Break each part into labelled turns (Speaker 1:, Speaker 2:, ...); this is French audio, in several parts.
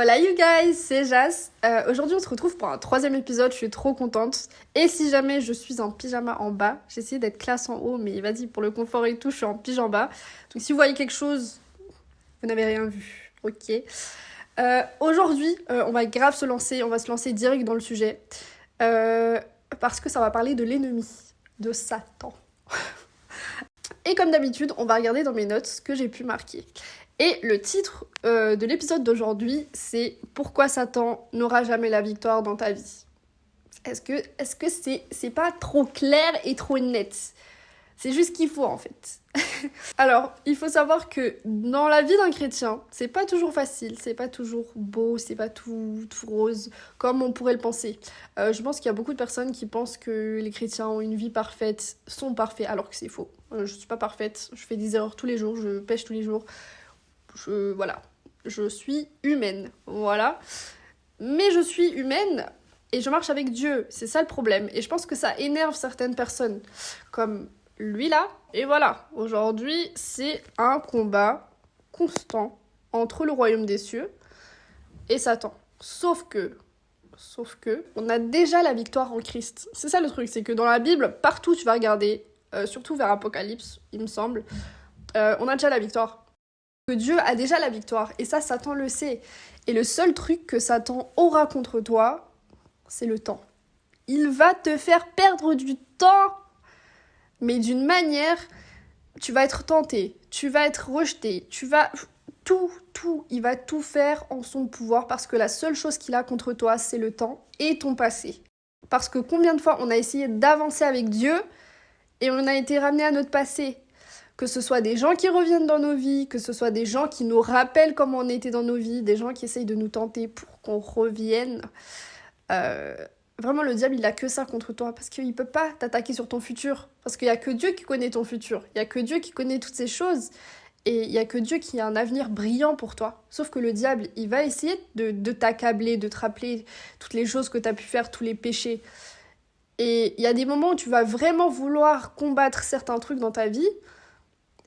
Speaker 1: Hola you guys, c'est Jas. Aujourd'hui on se retrouve pour un 3e épisode, je suis trop contente. Et si jamais je suis en pyjama en bas, j'ai essayé d'être classe en haut, mais vas-y, pour le confort et tout, je suis en pyjama en bas. Donc si vous voyez quelque chose, vous n'avez rien vu, ok. Aujourd'hui, on va grave se lancer, on va se lancer direct dans le sujet. Parce que ça va parler de l'ennemi, de Satan. Et comme d'habitude, on va regarder dans mes notes ce que j'ai pu marquer. Et le titre de l'épisode d'aujourd'hui, c'est « Pourquoi Satan n'aura jamais la victoire dans ta vie ?» Est-ce que c'est pas trop clair et trop net ? C'est juste ce qu'il faut en fait. Alors, il faut savoir que dans la vie d'un chrétien, c'est pas toujours facile, c'est pas toujours beau, c'est pas tout rose, comme on pourrait le penser. Je pense qu'il y a beaucoup de personnes qui pensent que les chrétiens ont une vie parfaite, sont parfaits, alors que c'est faux. Je suis pas parfaite, je fais des erreurs tous les jours, je pêche tous les jours. Voilà, je suis humaine, voilà. Mais je suis humaine et je marche avec Dieu, c'est ça le problème. Et je pense que ça énerve certaines personnes, comme lui là. Et voilà, aujourd'hui, c'est un combat constant entre le royaume des cieux et Satan. Sauf que, on a déjà la victoire en Christ. C'est ça le truc, c'est que dans la Bible, partout tu vas regarder, surtout vers Apocalypse, il me semble, on a déjà la victoire. Que Dieu a déjà la victoire, et ça, Satan le sait. Et le seul truc que Satan aura contre toi, c'est le temps. Il va te faire perdre du temps, mais d'une manière, tu vas être tenté, tu vas être rejeté, tu vas... Tout, il va tout faire en son pouvoir, parce que la seule chose qu'il a contre toi, c'est le temps et ton passé. Parce que combien de fois on a essayé d'avancer avec Dieu, et on a été ramené à notre passé. Que ce soit des gens qui reviennent dans nos vies, que ce soit des gens qui nous rappellent comment on était dans nos vies, des gens qui essayent de nous tenter pour qu'on revienne. Vraiment, le diable, il a que ça contre toi, parce qu'il peut pas t'attaquer sur ton futur. Parce qu'il y a que Dieu qui connaît ton futur. Il y a que Dieu qui connaît toutes ces choses. Et il y a que Dieu qui a un avenir brillant pour toi. Sauf que le diable, il va essayer de t'accabler, de te rappeler toutes les choses que tu as pu faire, tous les péchés. Et il y a des moments où tu vas vraiment vouloir combattre certains trucs dans ta vie.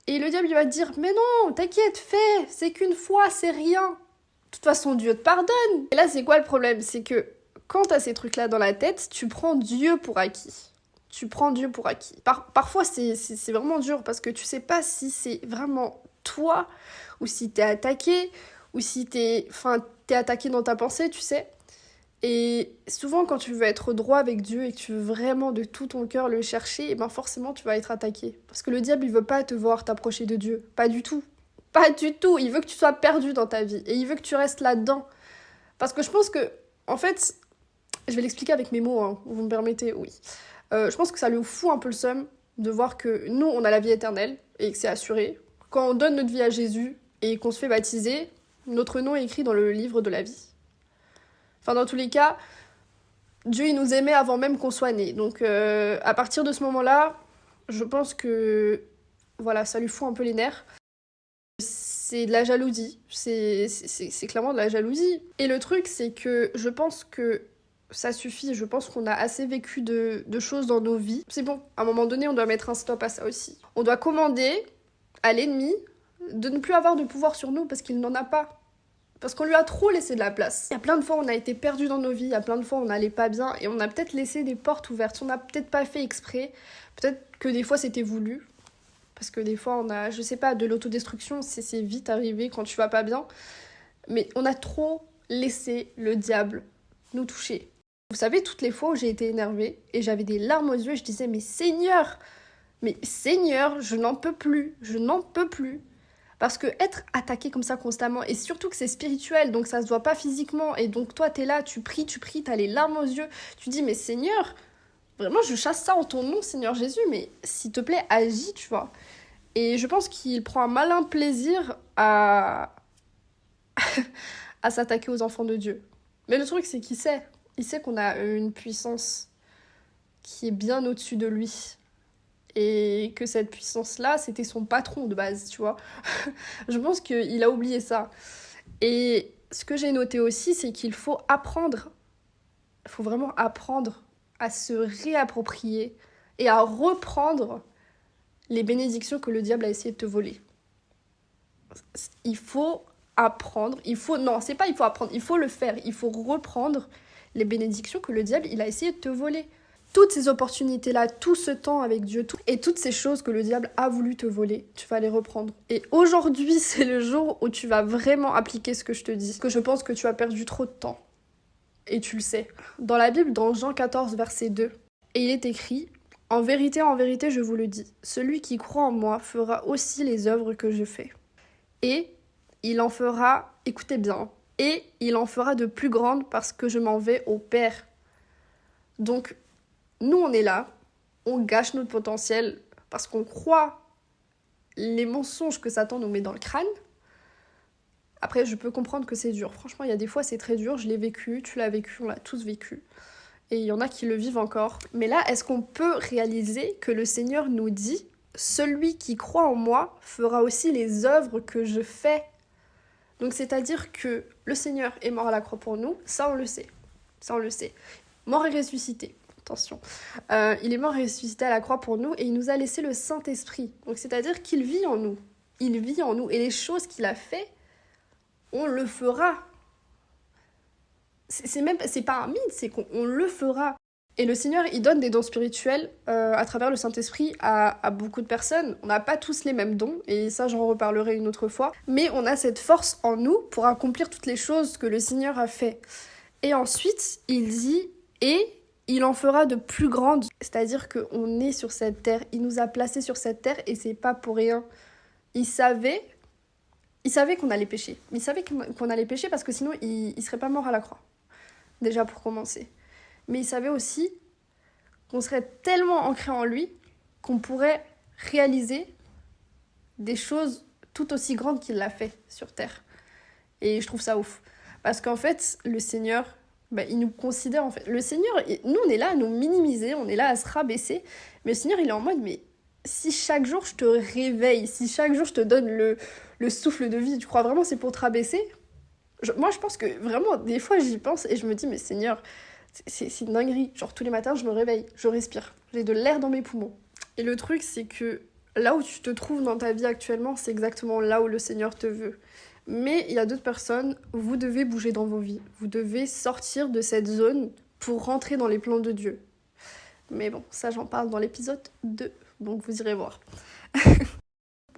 Speaker 1: Et le diable, il va te dire « Mais non, t'inquiète, fais, c'est qu'une fois, c'est rien. De toute façon, Dieu te pardonne. » Et là, c'est quoi le problème ? C'est que quand t'as ces trucs-là dans la tête, tu prends Dieu pour acquis. Parfois, c'est vraiment dur parce que tu sais pas si c'est vraiment toi ou si t'es attaqué ou si t'es attaqué dans ta pensée, tu sais. Et souvent, quand tu veux être droit avec Dieu et que tu veux vraiment de tout ton cœur le chercher, et ben forcément, tu vas être attaqué. Parce que le diable, il veut pas te voir t'approcher de Dieu. Pas du tout. Pas du tout. Il veut que tu sois perdu dans ta vie. Et il veut que tu restes là-dedans. Parce que je pense que, en fait, je vais l'expliquer avec mes mots, hein, vous me permettez, oui. Je pense que ça lui fout un peu le seum de voir que nous, on a la vie éternelle et que c'est assuré. Quand on donne notre vie à Jésus et qu'on se fait baptiser, notre nom est écrit dans le livre de la vie. Enfin, dans tous les cas, Dieu, il nous aimait avant même qu'on soit né. Donc, à partir de ce moment-là, je pense que, voilà, ça lui fout un peu les nerfs. C'est de la jalousie. C'est clairement de la jalousie. Et le truc, c'est que je pense que ça suffit. Je pense qu'on a assez vécu de choses dans nos vies. C'est bon, à un moment donné, on doit mettre un stop à ça aussi. On doit commander à l'ennemi de ne plus avoir de pouvoir sur nous parce qu'il n'en a pas. Parce qu'on lui a trop laissé de la place. Il y a plein de fois où on a été perdus dans nos vies, il y a plein de fois où on n'allait pas bien, et on a peut-être laissé des portes ouvertes, on n'a peut-être pas fait exprès, peut-être que des fois c'était voulu, parce que des fois on a, je sais pas, de l'autodestruction, c'est vite arrivé quand tu vas pas bien, mais on a trop laissé le diable nous toucher. Vous savez, toutes les fois où j'ai été énervée, et j'avais des larmes aux yeux, et je disais, mais Seigneur, je n'en peux plus. Parce que être attaqué comme ça constamment, et surtout que c'est spirituel, donc ça se voit pas physiquement, et donc toi t'es là, tu pries, t'as les larmes aux yeux, tu dis mais Seigneur, vraiment je chasse ça en ton nom Seigneur Jésus, mais s'il te plaît agis, tu vois. Et je pense qu'il prend un malin plaisir à s'attaquer aux enfants de Dieu. Mais le truc c'est qu'il sait, qu'on a une puissance qui est bien au-dessus de lui. Et que cette puissance-là, c'était son patron de base, tu vois. Je pense qu'il a oublié ça. Et ce que j'ai noté aussi, c'est qu'il faut apprendre, il faut vraiment apprendre à se réapproprier et à reprendre les bénédictions que le diable a essayé de te voler. Il faut apprendre, non, c'est pas il faut apprendre, il faut le faire, il faut reprendre les bénédictions que le diable, il a essayé de te voler. Toutes ces opportunités-là, tout ce temps avec Dieu, et toutes ces choses que le diable a voulu te voler, tu vas les reprendre. Et aujourd'hui, c'est le jour où tu vas vraiment appliquer ce que je te dis. Parce que je pense que tu as perdu trop de temps. Et tu le sais. Dans la Bible, dans Jean 14, verset 2, et il est écrit « En vérité, je vous le dis, celui qui croit en moi fera aussi les œuvres que je fais. Et il en fera, écoutez bien, et il en fera de plus grandes parce que je m'en vais au Père. » Donc, nous, on est là, on gâche notre potentiel parce qu'on croit les mensonges que Satan nous met dans le crâne. Après, je peux comprendre que c'est dur. Franchement, il y a des fois, c'est très dur. Je l'ai vécu, tu l'as vécu, on l'a tous vécu. Et il y en a qui le vivent encore. Mais là, est-ce qu'on peut réaliser que le Seigneur nous dit « Celui qui croit en moi fera aussi les œuvres que je fais ». Donc, c'est-à-dire que le Seigneur est mort à la croix pour nous. Ça, on le sait. Ça, on le sait. Mort et ressuscité. Attention. Il est mort et ressuscité à la croix pour nous et il nous a laissé le Saint-Esprit. Donc, c'est-à-dire qu'il vit en nous. Il vit en nous. Et les choses qu'il a fait, on le fera. C'est pas un mythe, c'est qu'on le fera. Et le Seigneur, il donne des dons spirituels à travers le Saint-Esprit à beaucoup de personnes. On n'a pas tous les mêmes dons, et ça, j'en reparlerai une autre fois. Mais on a cette force en nous pour accomplir toutes les choses que le Seigneur a fait. Et ensuite, il dit « Et il en fera de plus grandes ». C'est-à-dire qu'on est sur cette terre, il nous a placés sur cette terre, et c'est pas pour rien. Il savait qu'on allait pécher. Il savait qu'on allait pécher parce que sinon, il serait pas mort à la croix. Déjà, pour commencer. Mais il savait aussi qu'on serait tellement ancré en lui qu'on pourrait réaliser des choses tout aussi grandes qu'il l'a fait sur Terre. Et je trouve ça ouf. Parce qu'en fait, le Seigneur, il nous considère en fait. Le Seigneur, nous on est là à nous minimiser, on est là à se rabaisser. Mais le Seigneur, il est en mode, mais si chaque jour je te réveille, si chaque jour je te donne le souffle de vie, tu crois vraiment c'est pour te rabaisser ? Moi, je pense que vraiment, des fois, j'y pense et je me dis, mais Seigneur, c'est une dinguerie. Genre, tous les matins, je me réveille, je respire. J'ai de l'air dans mes poumons. Et le truc, c'est que là où tu te trouves dans ta vie actuellement, c'est exactement là où le Seigneur te veut. Mais il y a d'autres personnes, vous devez bouger dans vos vies. Vous devez sortir de cette zone pour rentrer dans les plans de Dieu. Mais bon, ça, j'en parle dans l'épisode 2, donc vous irez voir.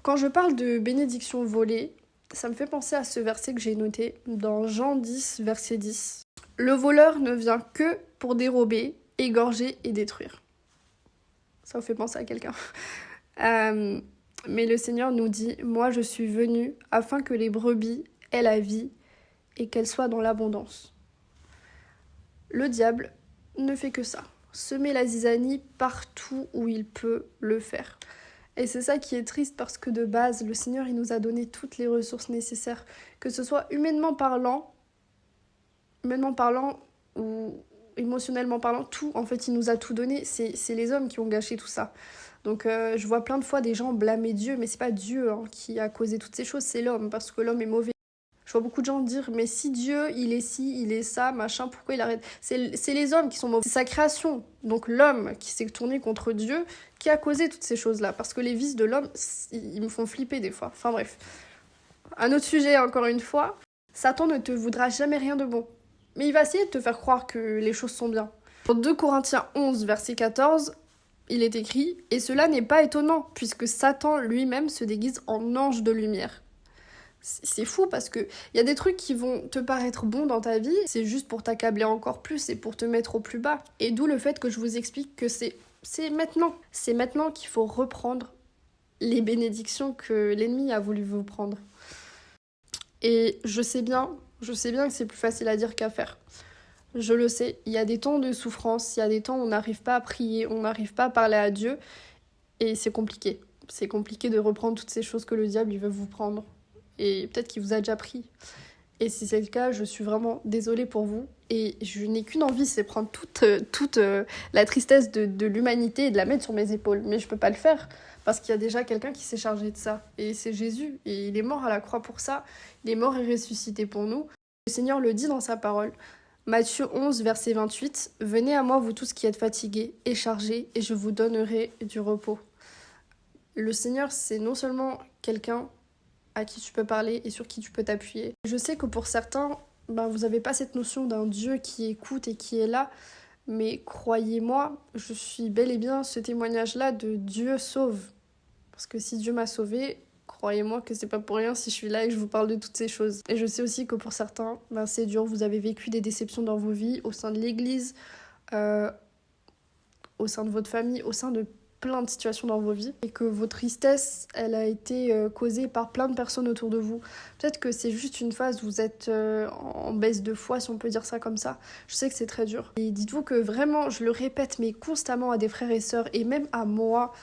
Speaker 1: Quand je parle de bénédiction volée, ça me fait penser à ce verset que j'ai noté dans Jean 10, verset 10. Le voleur ne vient que pour dérober, égorger et détruire. Ça vous fait penser à quelqu'un. Mais le Seigneur nous dit, moi je suis venu afin que les brebis aient la vie et qu'elles soient dans l'abondance. Le diable ne fait que ça. Semer la zizanie partout où il peut le faire. Et c'est ça qui est triste parce que de base, le Seigneur, il nous a donné toutes les ressources nécessaires, que ce soit humainement parlant ou émotionnellement parlant, tout, en fait, il nous a tout donné. C'est les hommes qui ont gâché tout ça. Donc je vois plein de fois des gens blâmer Dieu, mais c'est pas Dieu qui a causé toutes ces choses, c'est l'homme, parce que l'homme est mauvais. Je vois beaucoup de gens dire, mais si Dieu, il est ci, il est ça, machin, pourquoi il arrête ? C'est les hommes qui sont mauvais. C'est sa création. Donc l'homme qui s'est tourné contre Dieu, qui a causé toutes ces choses-là. Parce que les vices de l'homme, ils me font flipper des fois. Enfin bref. Un autre sujet, encore une fois. Satan ne te voudra jamais rien de bon. Mais il va essayer de te faire croire que les choses sont bien. Dans 2 Corinthiens 11, verset 14, il est écrit « Et cela n'est pas étonnant, puisque Satan lui-même se déguise en ange de lumière. » C'est fou parce que il y a des trucs qui vont te paraître bons dans ta vie, c'est juste pour t'accabler encore plus et pour te mettre au plus bas. Et d'où le fait que je vous explique que c'est maintenant. C'est maintenant qu'il faut reprendre les bénédictions que l'ennemi a voulu vous prendre. Et je sais bien que c'est plus facile à dire qu'à faire. Je le sais, il y a des temps de souffrance, il y a des temps où on n'arrive pas à prier, on n'arrive pas à parler à Dieu, et c'est compliqué. C'est compliqué de reprendre toutes ces choses que le diable il veut vous prendre. Et peut-être qu'il vous a déjà pris. Et si c'est le cas, je suis vraiment désolée pour vous. Et je n'ai qu'une envie, c'est prendre toute la tristesse de l'humanité et de la mettre sur mes épaules. Mais je peux pas le faire, parce qu'il y a déjà quelqu'un qui s'est chargé de ça. Et c'est Jésus. Et il est mort à la croix pour ça. Il est mort et ressuscité pour nous. Le Seigneur le dit dans sa parole. Matthieu 11, verset 28. « Venez à moi, vous tous qui êtes fatigués et chargés, et je vous donnerai du repos. » Le Seigneur, c'est non seulement quelqu'un à qui tu peux parler et sur qui tu peux t'appuyer. Je sais que pour certains, vous n'avez pas cette notion d'un Dieu qui écoute et qui est là, mais croyez-moi, je suis bel et bien ce témoignage-là de Dieu sauve. Parce que si Dieu m'a sauvée, croyez-moi que c'est pas pour rien si je suis là et que je vous parle de toutes ces choses. Et je sais aussi que pour certains, c'est dur, vous avez vécu des déceptions dans vos vies, au sein de l'église, au sein de votre famille, au sein de plein de situations dans vos vies, et que vos tristesses, elle a été causée par plein de personnes autour de vous. Peut-être que c'est juste une phase où vous êtes en baisse de foi, si on peut dire ça comme ça. Je sais que c'est très dur. Et dites-vous que vraiment, je le répète, mais constamment à des frères et sœurs, et même à moi,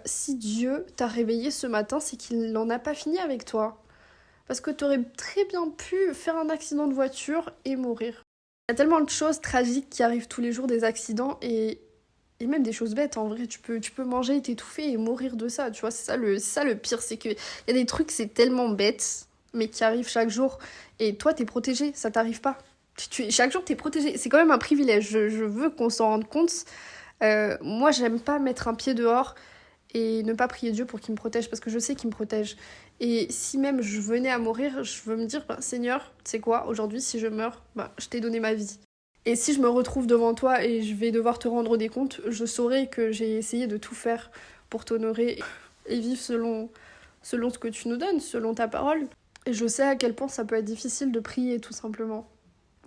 Speaker 1: si Dieu t'a réveillé ce matin, c'est qu'il n'en a pas fini avec toi. Parce que t'aurais très bien pu faire un accident de voiture et mourir. Il y a tellement de choses tragiques qui arrivent tous les jours, des accidents, et même des choses bêtes, en vrai, tu peux manger, t'étouffer et mourir de ça, tu vois, c'est ça le pire, c'est qu'il y a des trucs, c'est tellement bête, mais qui arrivent chaque jour, et toi, t'es protégé, ça t'arrive pas. Chaque jour, t'es protégé, c'est quand même un privilège, je veux qu'on s'en rende compte. Moi, j'aime pas mettre un pied dehors et ne pas prier Dieu pour qu'il me protège, parce que je sais qu'il me protège. Et si même je venais à mourir, je veux me dire, Seigneur, tu sais quoi, aujourd'hui, si je meurs, je t'ai donné ma vie. Et si je me retrouve devant toi et je vais devoir te rendre des comptes, je saurai que j'ai essayé de tout faire pour t'honorer et vivre selon ce que tu nous donnes, selon ta parole. Et je sais à quel point ça peut être difficile de prier, tout simplement.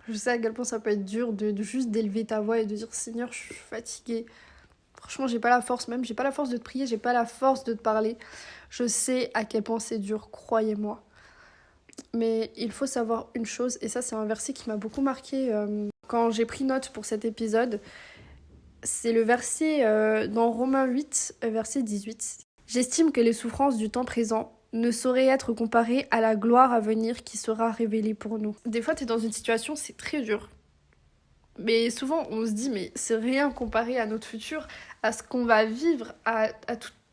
Speaker 1: Je sais à quel point ça peut être dur de juste d'élever ta voix et de dire « Seigneur, je suis fatiguée. Franchement, j'ai pas la force même, j'ai pas la force de te prier, j'ai pas la force de te parler. » Je sais à quel point c'est dur, croyez-moi. Mais il faut savoir une chose, et ça c'est un verset qui m'a beaucoup marqué quand j'ai pris note pour cet épisode. C'est le verset dans Romains 8, verset 18. « J'estime que les souffrances du temps présent ne sauraient être comparées à la gloire à venir qui sera révélée pour nous. » Des fois, t'es dans une situation, c'est très dur. Mais souvent, on se dit, mais c'est rien comparé à notre futur, à ce qu'on va vivre, à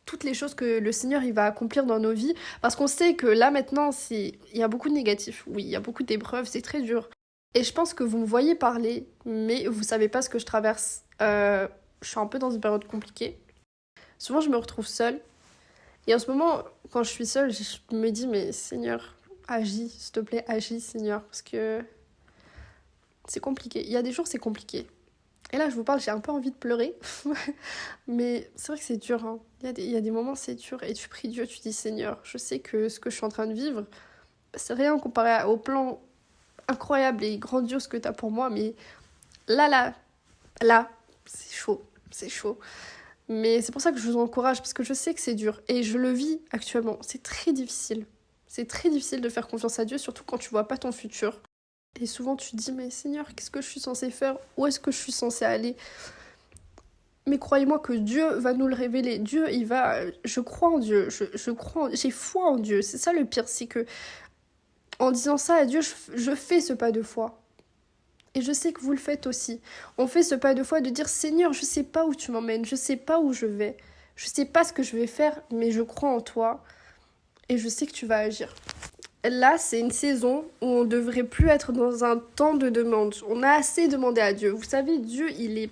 Speaker 1: toutes les choses que le Seigneur il va accomplir dans nos vies. Parce qu'on sait que là, maintenant, il y a beaucoup de négatifs. Oui, il y a beaucoup d'épreuves, c'est très dur. Et je pense que vous me voyez parler, mais vous savez pas ce que je traverse. Je suis un peu dans une période compliquée. Souvent, je me retrouve seule. Et en ce moment, quand je suis seule, je me dis, mais Seigneur, agis, s'il te plaît, agis, Seigneur. Parce que c'est compliqué. Il y a des jours, c'est compliqué. Et là, je vous parle, j'ai un peu envie de pleurer. Mais c'est vrai que c'est dur. Hein. Il y a des moments, c'est dur. Et tu pries Dieu, tu dis, Seigneur, je sais que ce que je suis en train de vivre, c'est rien comparé au plan incroyable et grandiose que t'as pour moi. Mais là, c'est chaud. C'est chaud. Mais c'est pour ça que je vous encourage, parce que je sais que c'est dur. Et je le vis actuellement. C'est très difficile. C'est très difficile de faire confiance à Dieu, surtout quand tu vois pas ton futur. Et souvent tu te dis, mais Seigneur, qu'est-ce que je suis censée faire? Où est-ce que je suis censée aller? Mais croyez-moi que Dieu va nous le révéler. Dieu, il va... Je crois en Dieu. Je crois j'ai foi en Dieu. C'est ça le pire, c'est que en disant ça à Dieu, je fais ce pas de foi. Et je sais que vous le faites aussi. On fait ce pas de foi de dire, Seigneur, je sais pas où tu m'emmènes, je sais pas où je vais, je sais pas ce que je vais faire, mais je crois en toi et je sais que tu vas agir. Là, c'est une saison où on devrait plus être dans un temps de demande. On a assez demandé à Dieu. Vous savez, Dieu, il a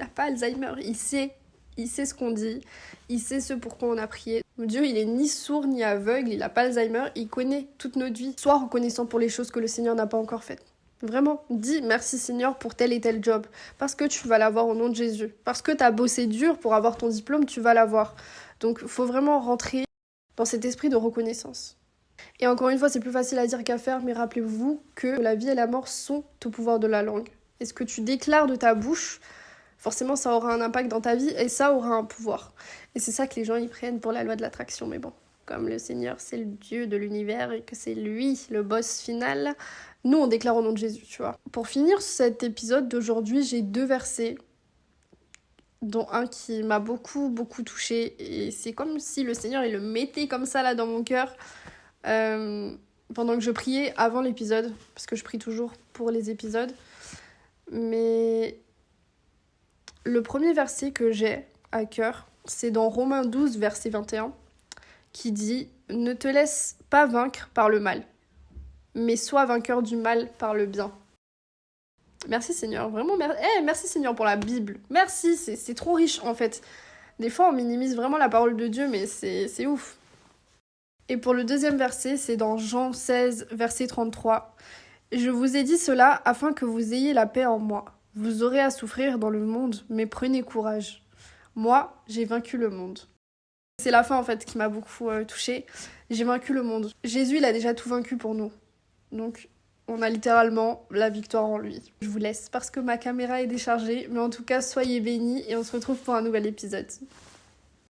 Speaker 1: pas Alzheimer. Il sait ce qu'on dit. Il sait ce pourquoi on a prié. Dieu, il est ni sourd ni aveugle. Il a pas Alzheimer. Il connaît toute notre vie. Sois reconnaissant pour les choses que le Seigneur n'a pas encore faites. Vraiment, dis merci Seigneur pour tel et tel job. Parce que tu vas l'avoir au nom de Jésus. Parce que tu as bossé dur pour avoir ton diplôme, tu vas l'avoir. Donc, il faut vraiment rentrer dans cet esprit de reconnaissance. Et encore une fois, c'est plus facile à dire qu'à faire, mais rappelez-vous que la vie et la mort sont au pouvoir de la langue. Et ce que tu déclares de ta bouche, forcément, ça aura un impact dans ta vie et ça aura un pouvoir. Et c'est ça que les gens y prennent pour la loi de l'attraction. Mais bon, comme le Seigneur, c'est le Dieu de l'univers et que c'est lui le boss final, nous, on déclare au nom de Jésus, tu vois. Pour finir cet épisode d'aujourd'hui, j'ai 2 versets, dont un qui m'a beaucoup, beaucoup touchée. Et c'est comme si le Seigneur, il le mettait comme ça, là, dans mon cœur. Pendant que je priais avant l'épisode, parce que je prie toujours pour les épisodes. Mais le premier verset que j'ai à cœur, c'est dans Romains 12, verset 21, qui dit « Ne te laisse pas vaincre par le mal, mais sois vainqueur du mal par le bien. » Merci Seigneur, vraiment merci Seigneur pour la Bible. Merci, c'est trop riche en fait. Des fois on minimise vraiment la parole de Dieu, mais c'est ouf. Et pour le deuxième verset, c'est dans Jean 16, verset 33. « Je vous ai dit cela afin que vous ayez la paix en moi. Vous aurez à souffrir dans le monde, mais prenez courage. Moi, j'ai vaincu le monde. » C'est la fin en fait qui m'a beaucoup touchée. J'ai vaincu le monde. Jésus, il a déjà tout vaincu pour nous. Donc, on a littéralement la victoire en lui. Je vous laisse parce que ma caméra est déchargée. Mais en tout cas, soyez bénis et on se retrouve pour un nouvel épisode.